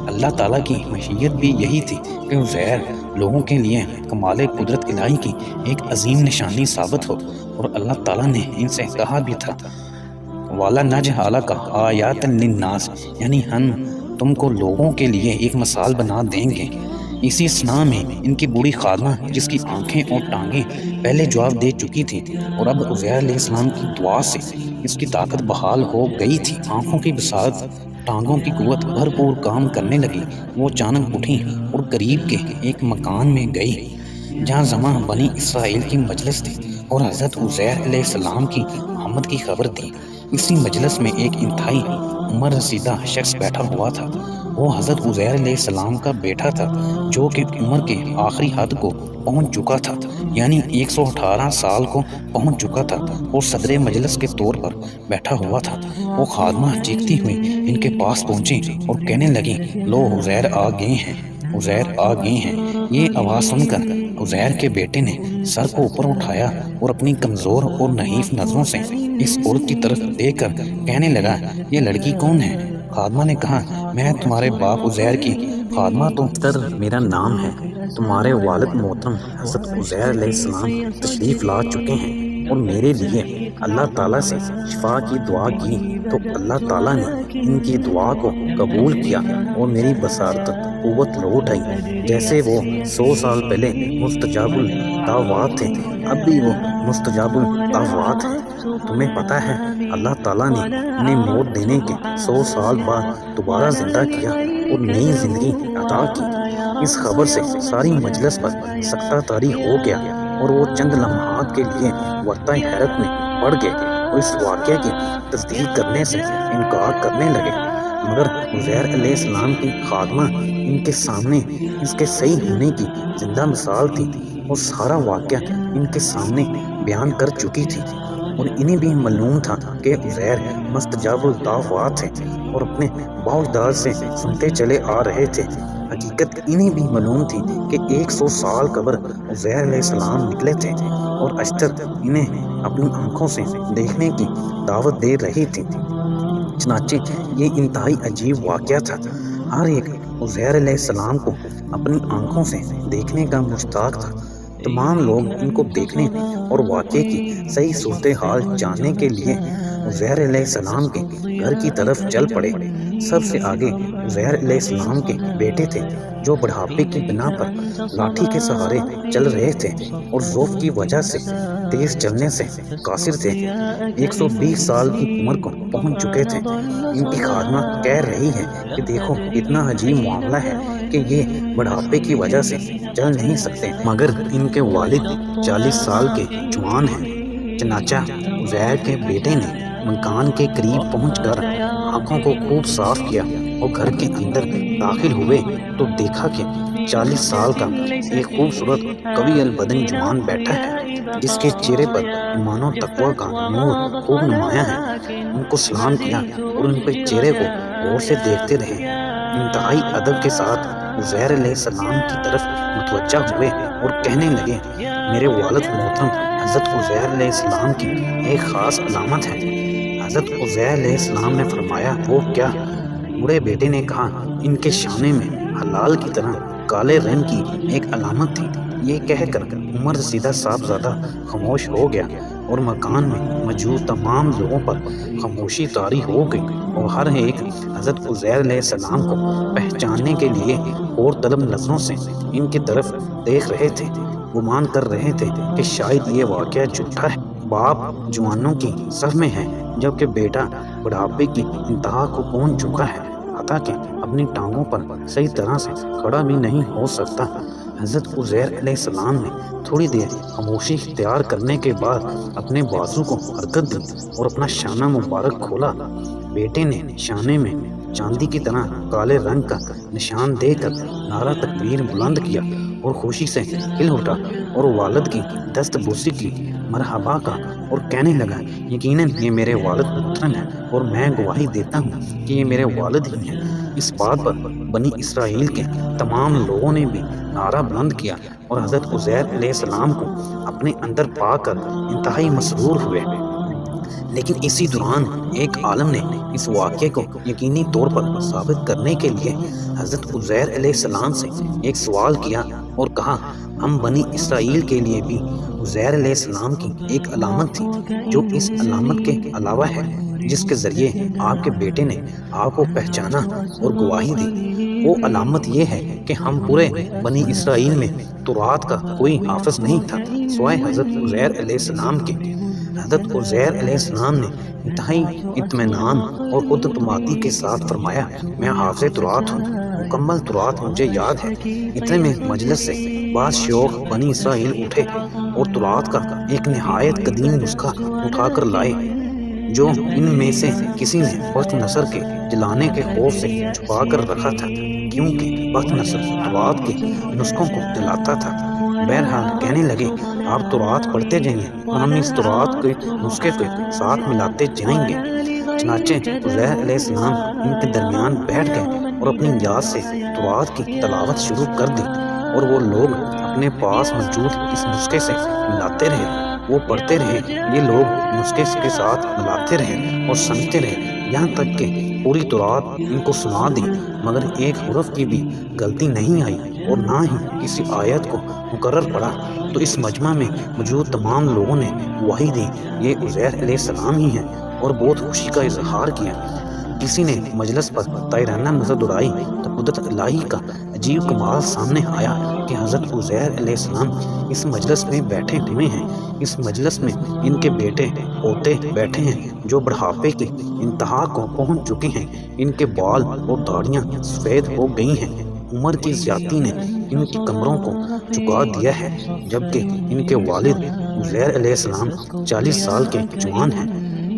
اللہ تعالیٰ کی مشیت بھی یہی تھی کہ عزیر لوگوں کے لیے کمال قدرت الہی کی ایک عظیم نشانی ثابت ہو، اور اللہ تعالیٰ نے ان سے کہا بھی تھا وَلَنَجْعَلَكَ آیَاتًا لِلنَّاسِ، یعنی ہم تم کو لوگوں کے لیے ایک مثال بنا دیں گے۔ اسی اثناء میں ان کی بوڑھی خادمہ جس کی آنکھیں اور ٹانگیں پہلے جواب دے چکی تھیں اور اب عزیر علیہ السلام کی دعا سے اس کی طاقت بحال ہو گئی تھی، آنکھوں کی بصارت، ٹانگوں کی قوت بھرپور کام کرنے لگی۔ وہ اچانک اٹھی اور قریب کے ایک مکان میں گئی جہاں جمع بنی اسرائیل کی مجلس تھی اور حضرت عزیر علیہ السلام کی آمد کی خبر دی۔ اسی مجلس میں ایک انتہائی عمر رسیدہ شخص بیٹھا ہوا تھا۔ وہ حضرت عزیر علیہ السلام کا بیٹا تھا جو کہ عمر کے آخری حد کو پہنچ چکا تھا، یعنی 118 سال کو پہنچ چکا تھا اور صدر مجلس کے طور پر بیٹھا ہوا تھا۔ وہ خادمہ چیختی ہوئی ان کے پاس پہنچی اور کہنے لگی لو عزیر آ گئے ہیں، عزیر آ گئے ہیں۔ یہ آواز سن کر عزیر کے بیٹے نے سر کو اوپر اٹھایا اور اپنی کمزور اور نحیف نظروں سے اس عورت کی طرف دیکھ کر کہنے لگا یہ لڑکی کون ہے؟ خادمہ نے کہا میں تمہارے باپ عزیر کی خادمہ تو میرا نام ہے۔ تمہارے والد محترم حضرت عزیر علیہ السلام تشریف لا چکے ہیں اور میرے لیے اللہ تعالیٰ سے شفا کی دعا کی تو اللہ تعالیٰ نے ان کی دعا کو قبول کیا اور میری بصارت قوت لوٹ آئی۔ جیسے وہ 100 سال پہلے مستجاب الدعوات تھے، اب بھی وہ مستجاب الدعوات ہیں۔ تمہیں پتہ ہے اللہ تعالیٰ نے انہیں موت دینے کے 100 سال بعد دوبارہ زندہ کیا اور نئی زندگی عطا کی۔ اس خبر سے ساری مجلس پر سکتہ طاری ہو گیا اور وہ چند لمحات کے لیے ورطۂ حیرت میں پڑ گئے اور اس واقعے کی تصدیق کرنے سے انکار کرنے لگے۔ مگر عزیر علیہ السلام کی خادمہ ان کے سامنے اس کے صحیح ہونے کی زندہ مثال تھی اور سارا واقعہ ان کے سامنے بیان کر چکی تھی، اور انہیں بھی معلوم تھا کہ عزیر مستجاب الدعوات ہیں اور اپنے باوجداد سے سنتے چلے آ رہے تھے۔ حقیقت انہیں بھی معلوم تھی کہ 100 سال قبل عزیر علیہ السلام نکلے تھے اور اشتر انہیں اپنی آنکھوں سے دیکھنے کی دعوت دے رہی تھی۔ چنانچہ یہ انتہائی عجیب واقعہ تھا۔ ہر ایک عزیر علیہ السلام کو اپنی آنکھوں سے دیکھنے کا مشتاق تھا۔ تمام لوگ ان کو دیکھنے اور واقعے کی صحیح صورتحال جاننے کے لیے عزیر علیہ السلام کے گھر کی طرف چل پڑے۔ سب سے آگے عزیر علیہ السلام کے بیٹے تھے جو بڑھاپے کی بنا پر لاٹھی کے سہارے چل رہے تھے اور ضعف کی وجہ سے تیز چلنے سے قاصر تھے۔ 120 سال کی عمر کو پہنچ چکے تھے۔ ان کی خادمہ کہہ رہی ہے کہ دیکھو اتنا عجیب معاملہ ہے کہ یہ بڑھاپے کی وجہ سے چل نہیں سکتے، مگر ان کے والد 40 سال کے جوان ہیں۔ چنانچہ عزیر کے بیٹے نے مکان کے قریب پہنچ کر آنکھوں کو خوب صاف کیا اور گھر کے اندر داخل ہوئے تو دیکھا کہ 40 سال کا ایک خوبصورت قوی البدن جوان بیٹھا ہے جس کے چہرے پر ایمان و تقوی کا نور خوب نمایاں ہے۔ ان کو سلام کیا اور ان کے چہرے کو غور سے دیکھتے رہے۔ انتہائی ادب کے ساتھ عزیر علیہ السلام کی طرف متوجہ ہوئے اور کہنے لگے میرے والد محترم حضرت عزیر علیہ السلام کی ایک خاص علامت ہے۔ حضرت عزیر علیہ السلام نے فرمایا وہ کیا؟ بوڑھے بیٹے نے کہا ان کے شانے میں حلال کی طرح کالے رنگ کی ایک علامت تھی یہ کہہ کر عمر رسیدہ صاحبزادہ خاموش ہو گیا اور مکان میں موجود تمام لوگوں پر خاموشی طاری ہو گئی اور ہر ایک حضرت عزیر علیہ السلام کو پہچاننے کے لیے اور طلب نظروں سے ان کی طرف دیکھ رہے تھے، گمان کر رہے تھے کہ شاید یہ واقعہ جھوٹا ہے۔ باپ جوانوں کی صف میں ہے جبکہ بیٹا بڑھاپے کی انتہا کو پہنچ چکا ہے، حتیٰ کہ اپنی ٹانگوں پر صحیح طرح سے کھڑا بھی نہیں ہو سکتا۔ حضرت عزیر علیہ السلام نے تھوڑی دیر خاموشی اختیار کرنے کے بعد اپنے بازو کو حرکت دی اور اپنا شانہ مبارک کھولا۔ بیٹے نے شانے میں چاندی کی طرح کالے رنگ کا نشان دے کر نعرہ تکبیر بلند کیا اور خوشی سے ہل اٹھا اور والد کی دست بوسی کی، مرحبا کا، اور کہنے لگا، یقیناً یہ میرے والد محترم ہیں اور میں گواہی دیتا ہوں کہ یہ میرے والد ہی ہیں۔ اس بات پر بنی اسرائیل کے تمام لوگوں نے بھی نعرہ بلند کیا اور حضرت عزیر علیہ السلام کو اپنے اندر پا کر انتہائی مسرور ہوئے۔ لیکن اسی دوران ایک عالم نے اس واقعے کو یقینی طور پر ثابت کرنے کے لیے حضرت عزیر علیہ السلام سے ایک سوال کیا اور کہا، ہم بنی اسرائیل کے لیے بھی عزیر علیہ السلام کی ایک علامت تھی جو اس علامت کے علاوہ ہے، جس کے ذریعے آپ کے بیٹے نے آپ کو پہچانا اور گواہی دی۔ وہ علامت یہ ہے کہ ہم پورے بنی اسرائیل میں تورات کا کوئی حافظ نہیں تھا سوائے حضرت عزیر علیہ السلام کے۔ حضرت عزیر علیہ السلام نے انتہائی اطمینان اور خود اعتمادی کے ساتھ فرمایا، میں حافظ تورات ہوں، مکمل تورات مجھے یاد ہے۔ اتنے میں مجلس سے بعض شیوخ بنی اسرائیل اٹھے اور تورات کا ایک نہایت قدیم نسخہ اٹھا کر لائے جو ان میں سے کسی نے بخت نصر کے جلانے کے خوف سے چھپا کر رکھا تھا، کیونکہ بخت نصر تورات کے نسخوں کو جلاتا تھا۔ بہرحال کہنے لگے، آپ تورات پڑھتے جائیں اور ہم اس تورات کے نسخے کے ساتھ ملاتے جائیں گے۔ چنانچہ عزیر علیہ السلام ان کے درمیان بیٹھ گئے اور اپنی یاد سے تورات کی تلاوت شروع کر دی اور وہ لوگ اپنے پاس موجود اس نسخے سے ملاتے رہے۔ وہ پڑھتے رہے، یہ لوگ نسخے کے ساتھ ملاتے رہے اور سنتے رہے، یہاں تک کہ پوری تورات ان کو سنا دی، مگر ایک حرف کی بھی غلطی نہیں آئی اور نہ ہی کسی آیت کو مکرر پڑھا۔ تو اس مجمع میں موجود تمام لوگوں نے گواہی دی، یہ عزیر علیہ السلام ہی ہیں، اور بہت خوشی کا اظہار کیا۔ کسی نے مجلس پر طائرانہ نظر دوڑائی تو قدرت الہی کا عجیب کمال سامنے آیا کہ حضرت عزیر علیہ السلام اس مجلس میں بیٹھے ہوئے ہیں۔ اس مجلس میں ان کے بیٹے پوتے بیٹھے ہیں جو بڑھاپے کی انتہا کو پہنچ چکے ہیں، ان کے بال اور داڑیاں سفید ہو گئی ہیں، عمر کی زیادتی نے ان کی کمروں کو چکا دیا ہے، جبکہ ان کے والد عزیر علیہ السلام 40 سال کے جوان ہیں،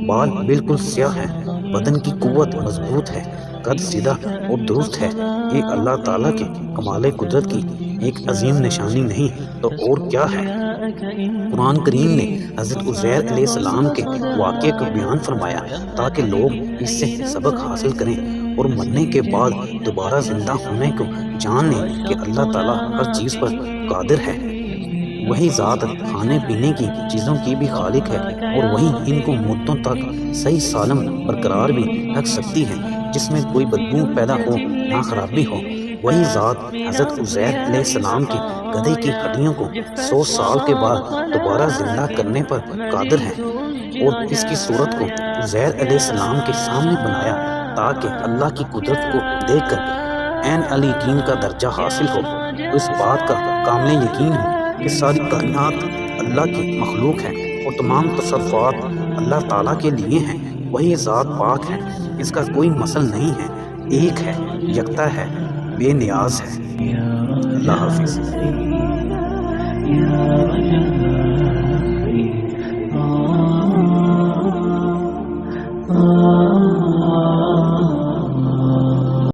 بال بالکل سیاہ ہیں، بدن کی قوت مضبوط ہے، قد سیدھا اور درست ہے۔ یہ اللہ تعالیٰ کے کمال قدرت کی ایک عظیم نشانی نہیں تو اور کیا ہے۔ قرآن کریم نے حضرت عزیر علیہ السلام کے واقعے کو بیان فرمایا تاکہ لوگ اس سے سبق حاصل کریں اور مرنے کے بعد دوبارہ زندہ ہونے کو جان لیں کہ اللہ تعالیٰ ہر چیز پر قادر ہے۔ وہی ذات کھانے پینے کی چیزوں کی بھی خالق ہے اور وہی ان کو مدتوں تک صحیح سالم برقرار بھی رکھ سکتی ہے، جس میں کوئی بدبو پیدا ہو نہ خرابی ہو۔ وہی ذات حضرت عزیر علیہ السلام کی گدھے کی ہڈیوں کو 100 سال کے بعد دوبارہ زندہ کرنے پر قادر ہے اور اس کی صورت کو عزیر علیہ السلام کے سامنے بنایا تاکہ اللہ کی قدرت کو دیکھ کر عین الیقین کا درجہ حاصل ہو، تو اس بات کا کامل یقین ہو کہ ساری کائنات اللہ کی مخلوق ہے اور تمام تصرفات اللہ تعالیٰ کے لیے ہیں۔ وہی ذات پاک ہے، اس کا کوئی مثل نہیں ہے، ایک ہے، یکتا ہے، بے نیاز ہے۔ اللہ حافظ۔ ah